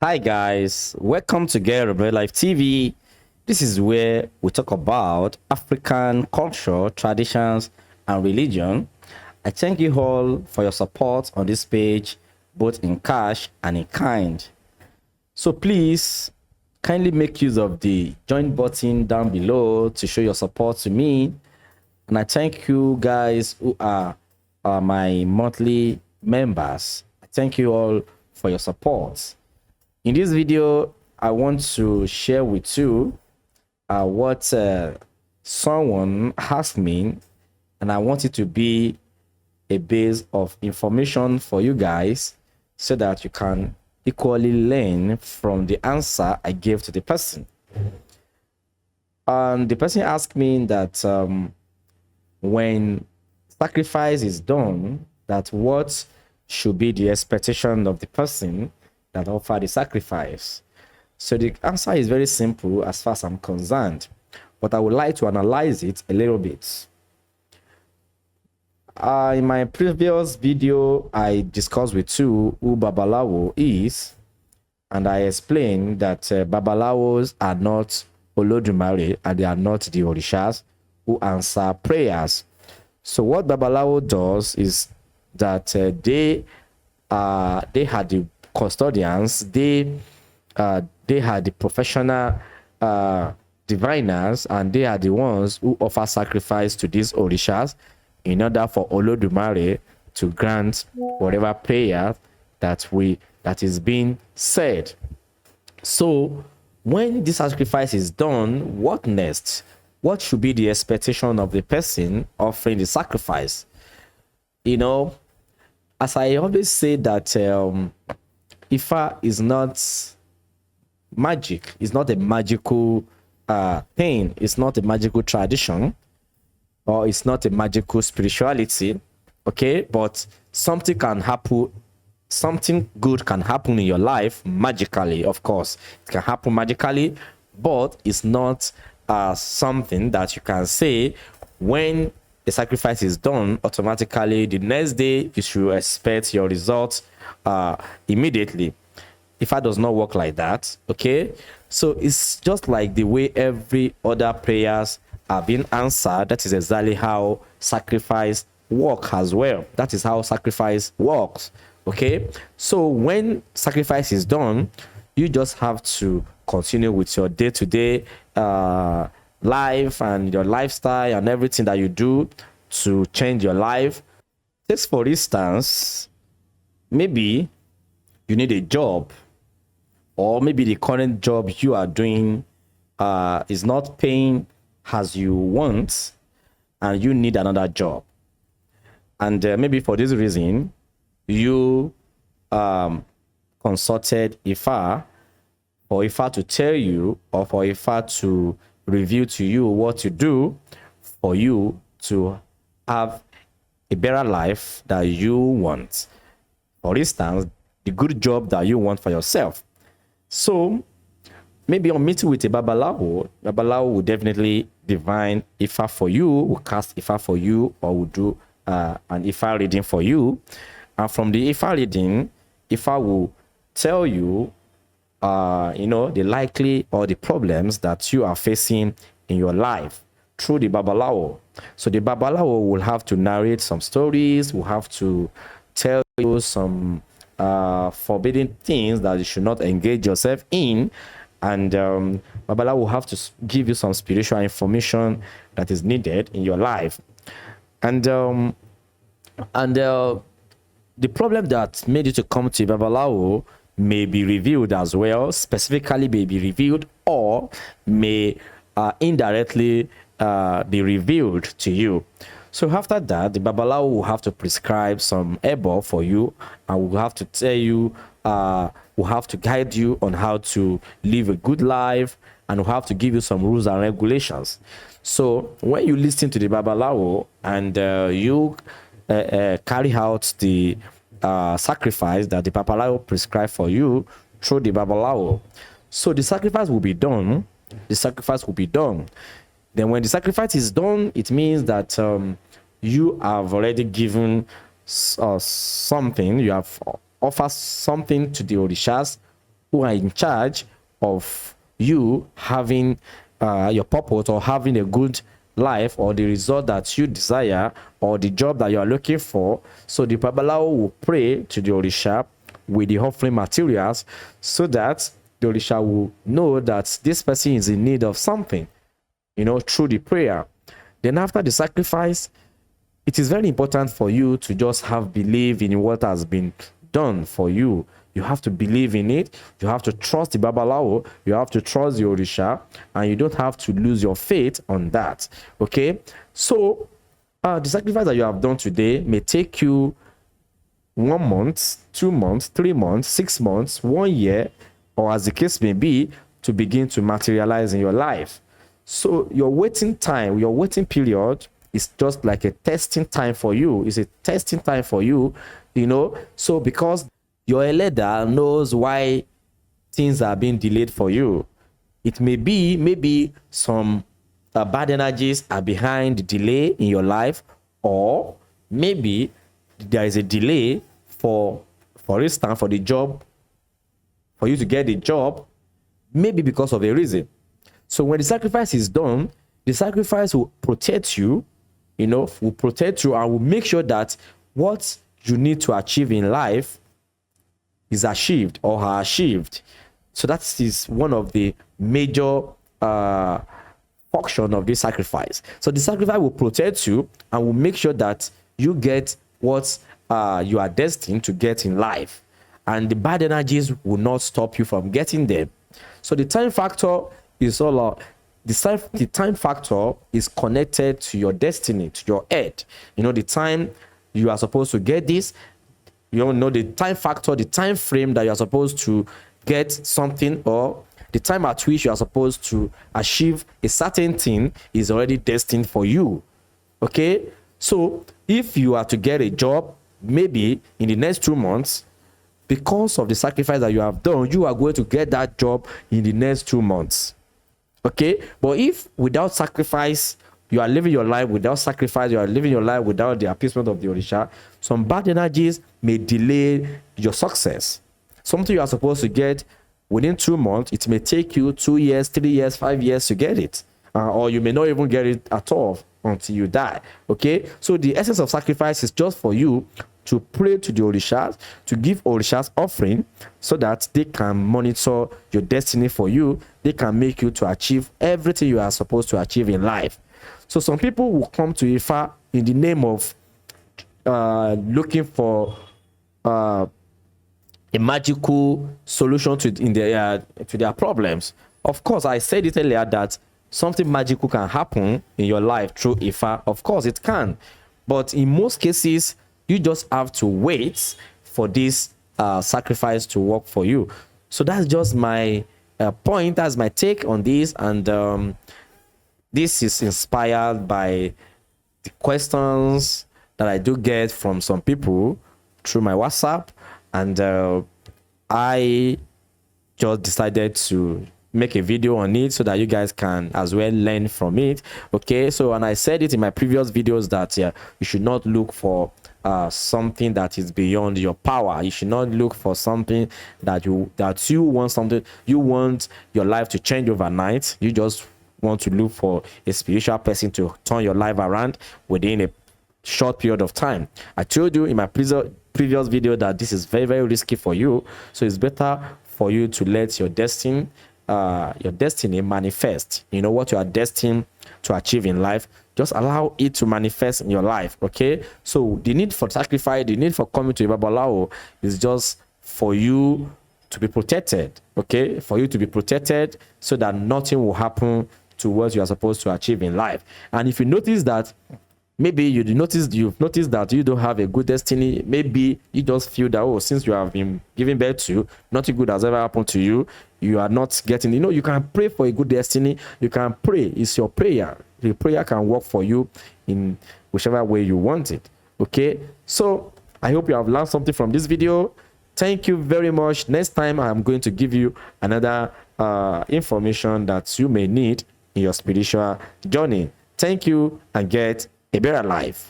Hi guys, welcome to Yoruba Life TV. This is where we talk about African culture, traditions, and religion. I thank you all for your support on this page, both in cash and in kind. So please kindly make use of the join button down below to show your support to me. And I thank you guys who are my monthly members. I thank you all for your support. In this video, I want to share with you what someone asked me, and I want it to be a base of information for you guys so that you can equally learn from the answer I gave to the person. And the person asked me that when sacrifice is done, that what should be the expectation of the person that offer the sacrifice. So the answer is very simple as far as I'm concerned, but I would like to analyze it a little bit. In my previous video, I discussed with you who Babalawo is, and I explained that Babalawos are not Olodumare and they are not the Orishas who answer prayers. So what Babalawo does is that they had the custodians, they had the professional diviners, and they are the ones who offer sacrifice to these orishas in order for Olodumare to grant whatever prayer that is being said. So when this sacrifice is done, what next? What should be the expectation of the person offering the sacrifice? You know, as I always say that Ifa is not magic. It's not a magical thing. It's not a magical tradition, or it's not a magical spirituality. Okay, but something can happen. Something good can happen in your life magically. Of course, it can happen magically, but it's not something that you can say when the sacrifice is done automatically the next day you should expect your results immediately. Ifa does not work like that. Okay, so it's just like the way every other prayers are being answered. That is exactly how sacrifice works as well. That is how sacrifice works. Okay, so when sacrifice is done, you just have to continue with your day-to-day life and your lifestyle and everything that you do to change your life. Just for instance, maybe you need a job, or maybe the current job you are doing is not paying as you want, and you need another job. And maybe for this reason, you consulted Ifa, for Ifa to tell you, or for Ifa to reveal to you what to do for you to have a better life that you want. For instance, the good job that you want for yourself. So maybe on meeting with a Babalawo will definitely divine Ifa for you, will cast Ifa for you, or will do an Ifa reading for you. And from the Ifa reading, Ifa will tell you the likely or the problems that you are facing in your life through the Babalawo. So the Babalawo will have to narrate some stories, will have to tell you some forbidden things that you should not engage yourself in, and Babalawo will have to give you some spiritual information that is needed in your life. And the problem that made you to come to Babalawo may be revealed as well, specifically may be revealed, or may indirectly be revealed to you. So after that, the Babalawo will have to prescribe some Ebo for you, and will have to tell you, will have to guide you on how to live a good life, and will have to give you some rules and regulations. So when you listen to the Babalawo and you carry out the sacrifice that the Babalawo prescribed for you through the Babalawo, so the sacrifice will be done. The sacrifice will be done. Then when the sacrifice is done, it means that you have already given something, you have offered something to the Orishas who are in charge of you having your purpose or having a good life or the result that you desire or the job that you are looking for. So the Babalawo will pray to the Orisha with the offering materials so that the Orisha will know that this person is in need of something, through the prayer. Then after the sacrifice, it is very important for you to just have belief in what has been done for you. You have to believe in it. You have to trust the Babalawo. You have to trust the Orisha, and you don't have to lose your faith on that. Okay? So, the sacrifice that you have done today may take you 1 month, 2 months, 3 months, 6 months, 1 year, or as the case may be, to begin to materialize in your life. So, your waiting time, your waiting period is just like a testing time for you. It's a testing time for you, So, because your Eleda knows why things are being delayed for you. It may be maybe some bad energies are behind the delay in your life, or maybe there is a delay for instance, for the job, for you to get the job, maybe because of a reason. So when the sacrifice is done, the sacrifice will protect you, will protect you and will make sure that what you need to achieve in life is achieved or are achieved. So that is one of the major function of this sacrifice. So the sacrifice will protect you and will make sure that you get what you are destined to get in life, and the bad energies will not stop you from getting them. So the time factor is all the time factor is connected to your destiny, to your head. The time you are supposed to get this, the time factor, the time frame that you are supposed to get something, or the time at which you are supposed to achieve a certain thing is already destined for you. Okay? So if you are to get a job, maybe in the next 2 months, because of the sacrifice that you have done, you are going to get that job in the next 2 months. Okay? But if without sacrifice, you are living your life without sacrifice, you are living your life without the appeasement of the Orisha, some bad energies may delay your success. Something you are supposed to get within 2 months, it may take you 2 years, 3 years, 5 years to get it. Or you may not even get it at all until you die. Okay? So the essence of sacrifice is just for you to pray to the Orishas, to give Orishas offering so that they can monitor your destiny for you. They can make you to achieve everything you are supposed to achieve in life. So some people will come to Ifa in the name of looking for a magical solution to their problems. Of course, I said it earlier that something magical can happen in your life through Ifa. Of course, it can. But in most cases, you just have to wait for this sacrifice to work for you. So that's just my point. That's my take on this. And this is inspired by the questions that I do get from some people through my WhatsApp. And I just decided to make a video on it so that you guys can as well learn from it. Okay, so, and I said it in my previous videos that you should not look for something that is beyond your power. You should not look for something that you want your life to change overnight. You just want to look for a spiritual person to turn your life around within a short period of time. I told you in my previous video that this is very, very risky for you. So it's better for you to let your destiny manifest. What you are destined to achieve in life, just allow it to manifest in your life. Okay, so the need for sacrifice, the need for coming to Babalawo is just for you to be protected. Okay, for you to be protected so that nothing will happen to what you are supposed to achieve in life. And if you notice that maybe you've noticed that you don't have a good destiny, maybe you just feel that, since you have been given birth to, nothing good has ever happened to you, you are not getting, you can pray for a good destiny. You can pray. It's your prayer. The prayer can work for you in whichever way you want it. Okay, so I hope you have learned something from this video. Thank you very much. Next time I'm going to give you another information that you may need in your spiritual journey. Thank you, and get a better life.